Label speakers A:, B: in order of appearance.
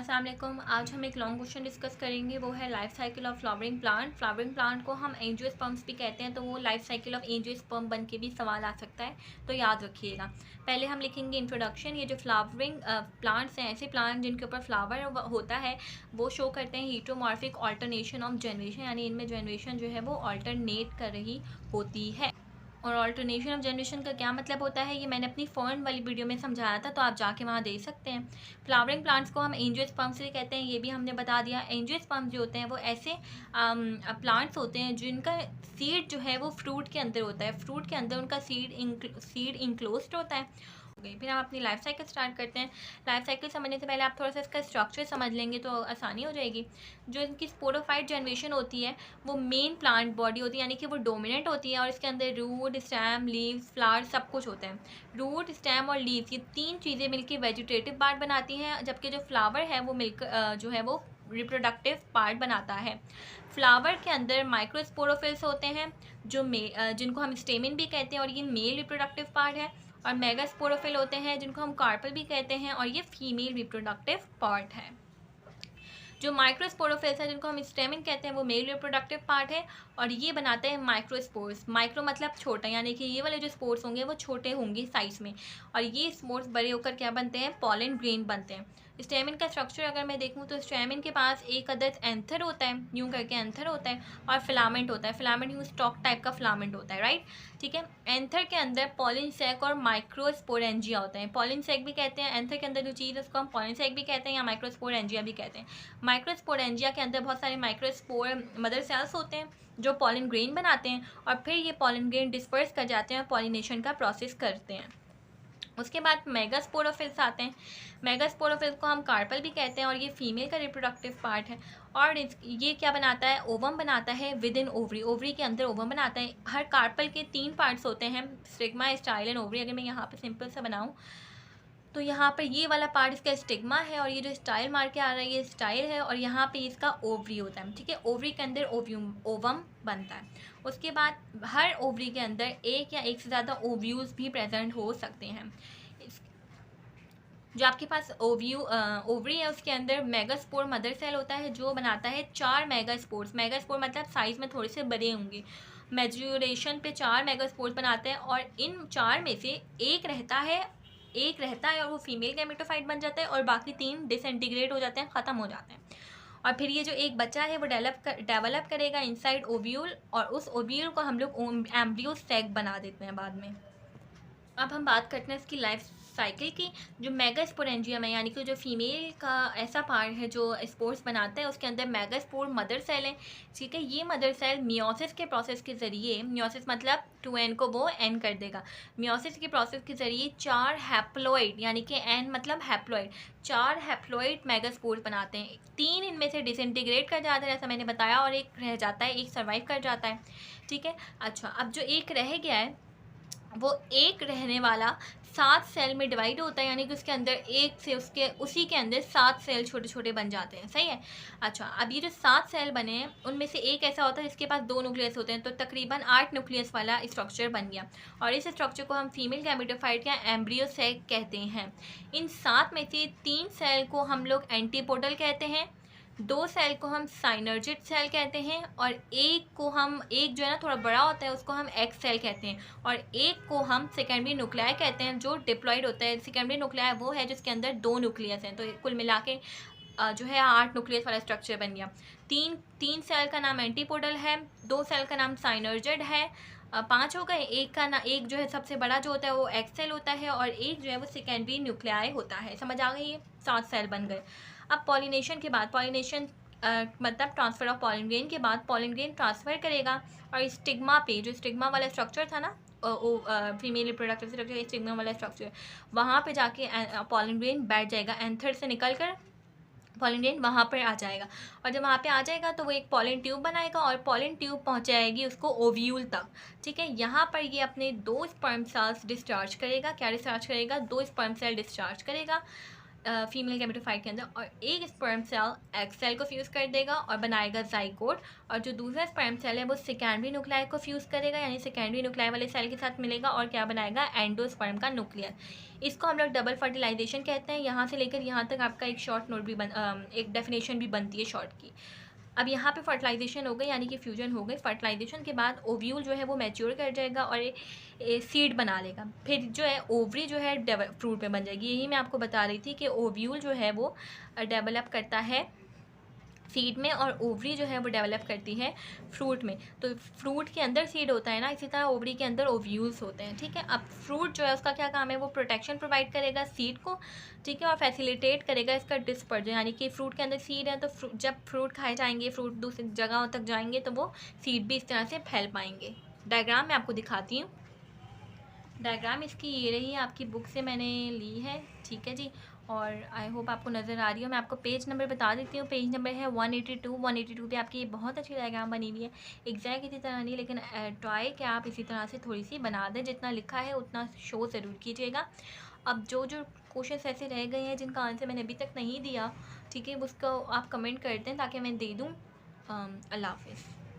A: अस्सलाम वालेकुम। आज हम एक लॉन्ग क्वेश्चन डिस्कस करेंगे, वो है life cycle of flowering plant. Flowering plant को हम एंजियोस्पर्म्स भी कहते हैं, तो वो लाइफ साइकिल ऑफ एंजियोस्पर्म बन के भी सवाल आ सकता है, तो याद रखिएगा। पहले हम लिखेंगे इंट्रोडक्शन। ये जो फ्लावरिंग प्लांट्स हैं, ऐसे प्लांट जिनके ऊपर फ्लावर होता है, वो शो करते हैं हीटरोमॉर्फिक ऑल्टरनेशन ऑफ जनरेशन, यानी इनमें जनरेशन जो है वो ऑल्टरनेट कर रही होती है। और ऑल्टरनेशन ऑफ जनरेशन का क्या मतलब होता है, ये मैंने अपनी फर्न वाली वीडियो में समझाया था, तो आप जाके वहाँ देख सकते हैं। फ्लावरिंग प्लांट्स को हम एंजियोस्पर्म से कहते हैं, ये भी हमने बता दिया। एंजियोस्पर्म जो होते हैं वो ऐसे प्लांट्स होते हैं जिनका सीड जो है वो फ्रूट के अंदर होता है, फ्रूट के अंदर उनका सीड इंक्लोज्ड होता है। फिर हम अपनी लाइफ साइकिल स्टार्ट करते हैं। लाइफ साइकिल समझने से पहले आप थोड़ा सा इसका स्ट्रक्चर समझ लेंगे तो आसानी हो जाएगी। जो इनकी स्पोरोफाइट जनरेशन होती है वो मेन प्लांट बॉडी होती है, यानी कि वो डोमिनेंट होती है, और इसके अंदर रूट, स्टेम, लीव्स, फ्लावर सब कुछ होता है। रूट, स्टेम और लीव्स, ये तीन चीज़ें मिलकर वेजिटेटिव पार्ट बनाती हैं, जबकि जो फ्लावर है वो मिलकर जो है वो रिप्रोडक्टिव पार्ट बनाता है। फ्लावर के अंदर माइक्रोस्पोरोफिल्स होते हैं जो जिनको हम स्टेमिन भी कहते हैं, और ये मेल रिप्रोडक्टिव पार्ट है। और मेगास्पोरोफिल होते हैं जिनको हम कार्पल भी कहते हैं, और ये फीमेल रिप्रोडक्टिव पार्ट है। जो माइक्रोस्पोरोफिल्स हैं जिनको हम स्टेमिन कहते हैं, वो मेल रिप्रोडक्टिव पार्ट है, और ये बनाते हैं माइक्रोस्पोर्स। माइक्रो मतलब छोटा, यानी कि ये वाले जो स्पोर्स होंगे वो छोटे होंगे साइज में, और ये स्पोर्स बड़े होकर क्या बनते हैं, पॉलन ग्रेन बनते हैं। स्टेमिन का स्ट्रक्चर अगर मैं देखूँ तो स्टेमिन के पास एक अदद एंथर होता है, यूँ करके एंथर होता है, और फिलामेंट होता है। फिलामेंट यूँ स्टॉक टाइप का फिलामेंट होता है, राइट, ठीक है। एंथर के अंदर पॉलिन सैक और माइक्रोस्पोरेंजिया होते हैं। पॉलिन सैक भी कहते हैं, एंथर के अंदर जो चीज़ है उसको हम पॉलिन सैक भी कहते हैं या माइक्रोस्पोरेंजिया भी कहते हैं। माइक्रोस्पोरेंजिया के अंदर बहुत सारे माइक्रोस्पोर मदर सेल्स होते हैं जो पॉलिन ग्रेन बनाते हैं, और फिर ये पॉलिन ग्रेन डिस्पर्स कर जाते हैं और पॉलिनेशन का प्रोसेस करते हैं। उसके बाद मेगास्पोरोफिल्स आते हैं। मेगास्पोरोफिल्स को हम कार्पल भी कहते हैं, और ये फीमेल का रिप्रोडक्टिव पार्ट है। और ये क्या बनाता है, ओवम बनाता है विद इन ओवरी। ओवरी के अंदर ओवम बनाता है। हर कार्पल के 3 पार्ट्स होते हैं, स्टिग्मा, स्टाइल एंड ओवरी। अगर मैं यहाँ पे सिंपल सा बनाऊँ तो यहाँ पर ये वाला पार्ट इसका स्टिग्मा है, और ये जो स्टाइल मार के आ रहा है ये स्टाइल है, और यहाँ पे इसका ओवरी होता है, ठीक है। ओवरी के अंदर ओवम बनता है। उसके बाद हर ओवरी के अंदर एक या एक से ज़्यादा ओव्यूल्स भी प्रेजेंट हो सकते हैं। जो आपके पास ओवरी है उसके अंदर मेगास्पोर मदर सेल होता है जो बनाता है 4 मेगास्पोर्स। मेगास्पोर मतलब साइज़ में थोड़े से बड़े होंगे। मैच्योरेशन पे 4 मेगास्पोर्स बनाते हैं, और इन 4 में से एक रहता है और वो फीमेल गैमेटोफाइट बन जाता है, और बाकी 3 डिसइंटीग्रेट हो जाते हैं, ख़त्म हो जाते हैं। और फिर ये जो एक बच्चा है वो डेवलप करेगा इनसाइड ओव्यूल, और उस ओव्यूल को हम लोग एम्ब्रियो सैक बना देते हैं बाद में। अब हम बात करते हैं इसकी लाइफ साइकिल की। जो मेगास्पोरेंजियम है, यानी कि जो फीमेल का ऐसा पार्ट है जो स्पोर्स बनाता है, उसके अंदर मेगास्पोर मदर सेल है, ठीक है। ये मदर सेल मियोसिस के प्रोसेस के ज़रिए, मियोसिस मतलब 2n को वो n कर देगा, मियोसिस के प्रोसेस के ज़रिए 4 हैप्लॉइड, यानी कि n मतलब हैप्लॉइड, 4 हैप्लॉइड मेगास्पोर्स बनाते हैं। 3 इनमें से डिसइंटीग्रेट कर जाते हैं, जैसा मैंने बताया, और एक रह जाता है, एक सर्वाइव कर जाता है, ठीक है। अच्छा, अब जो एक रह गया है वो एक रहने वाला 7 सेल में डिवाइड होता है, यानी कि उसके अंदर एक से उसी के अंदर 7 सेल छोटे छोटे बन जाते हैं, सही है। अच्छा, अब ये जो 7 सेल बने हैं उनमें से एक ऐसा होता है जिसके पास 2 न्यूक्लियस होते हैं, तो तकरीबन 8 न्यूक्लियस वाला स्ट्रक्चर बन गया, और इस स्ट्रक्चर को हम फीमेल गैमेटोफाइट या एम्ब्रियो सैक कहते हैं। इन 7 में से 3 सेल को हम लोग एंटीपोडल कहते हैं, 2 सेल को हम साइनर्जिड सेल कहते हैं, और एक जो है ना थोड़ा बड़ा होता है उसको हम एक्स सेल कहते हैं, और एक को हम सेकेंडरी न्यूक्लियाई कहते हैं जो डिप्लॉयड होता है। सेकेंडरी न्यूक्लियाई वो है जिसके अंदर 2 न्यूक्लियस हैं, तो कुल मिला के जो है 8 न्यूक्लियस वाला स्ट्रक्चर बन गया। तीन सेल का नाम एंटीपोडल है, 2 सेल का नाम साइनर्जिड है, 5 हो गए। एक जो है सबसे बड़ा जो होता है वो एक्स सेल होता है, और एक जो है वो सेकेंडरी न्यूक्लियाई होता है। समझ आ गई, है 7 सेल बन गए। अब पॉलिनेशन के बाद, पॉलिनेशन मतलब ट्रांसफ़र ऑफ पॉलन ग्रेन के बाद पॉलन ग्रेन ट्रांसफ़र करेगा, और स्टिग्मा पे, जो स्टिग्मा वाला स्ट्रक्चर था ना, फीमेल रिप्रोडक्टिव स्ट्रक्चर, स्टिग्मा वाला स्ट्रक्चर, वहाँ पे जाके पॉलन ग्रेन बैठ जाएगा, एंथर से निकल कर पॉलन ग्रेन वहाँ पर आ जाएगा, और जब वहाँ पे आ जाएगा तो वो एक पॉलन ट्यूब बनाएगा, और पॉलन ट्यूब पहुँचाएगी उसको ओव्यूल तक, ठीक है। यहाँ पर ये अपने 2 स्पर्म सेल्स डिस्चार्ज करेगा। क्या डिस्चार्ज करेगा? 2 स्पर्म सेल डिस्चार्ज करेगा फीमेल गैमेटोफाइट के अंदर, और एक स्पर्म सेल एक्स सेल को फ्यूज़ कर देगा और बनाएगा जाइगोट, और जो दूसरा स्पर्म सेल है वो सेकेंडरी न्यूक्लियाई को फ्यूज़ करेगा, यानी सेकेंडरी न्यूक्लियाई वाले सेल के साथ मिलेगा, और क्या बनाएगा? एंडोस्पर्म का न्यूक्लियस। इसको हम लोग डबल फर्टिलाइजेशन कहते हैं। यहाँ से लेकर यहाँ तक आपका एक शॉर्ट नोट भी एक डेफिनेशन भी बनती है शॉर्ट की। अब यहाँ पे फर्टिलाइजेशन हो गई, यानी कि फ्यूजन हो गई। फर्टिलाइजेशन के बाद ओव्यूल जो है वो मैच्योर कर जाएगा और सीड बना लेगा। फिर जो है ओवरी जो है फ्रूट में बन जाएगी। यही मैं आपको बता रही थी कि ओव्यूल जो है वो डेवलप करता है सीड में और ओवरी जो है वो डेवलप करती है फ्रूट में। तो फ्रूट के अंदर सीड होता है ना, इसी तरह ओवरी के अंदर ओव्यूल्स होते हैं, ठीक है। अब फ्रूट जो है उसका क्या काम है, वो प्रोटेक्शन प्रोवाइड करेगा सीड को, ठीक है, और फैसिलिटेट करेगा इसका डिस्पर्जन, यानी कि फ्रूट के अंदर सीड है तो जब फ्रूट खाए जाएंगे, फ्रूट दूसरी जगहों तक जाएंगे तो वो सीड भी इस तरह से फैल पाएंगे। डायग्राम मैं आपको दिखाती हूँ। डायग्राम इसकी ये रही है, आपकी बुक से मैंने ली है, ठीक है जी। और आई होप आपको नज़र आ रही हो। मैं आपको पेज नंबर बता देती हूँ। पेज नंबर है 182। 182 पे आपकी ये बहुत अच्छी डायग्राम बनी हुई है। एग्जैक्ट इसी तरह नहीं, लेकिन ट्राई कि आप इसी तरह से थोड़ी सी बना दें, जितना लिखा है उतना शो ज़रूर कीजिएगा। अब जो जो क्वेश्चन ऐसे रह गए हैं जिनका आंसर मैंने अभी तक नहीं दिया, ठीक है, उसको आप कमेंट कर दें ताकि मैं दे दूँ। अल्लाह हाफिज़।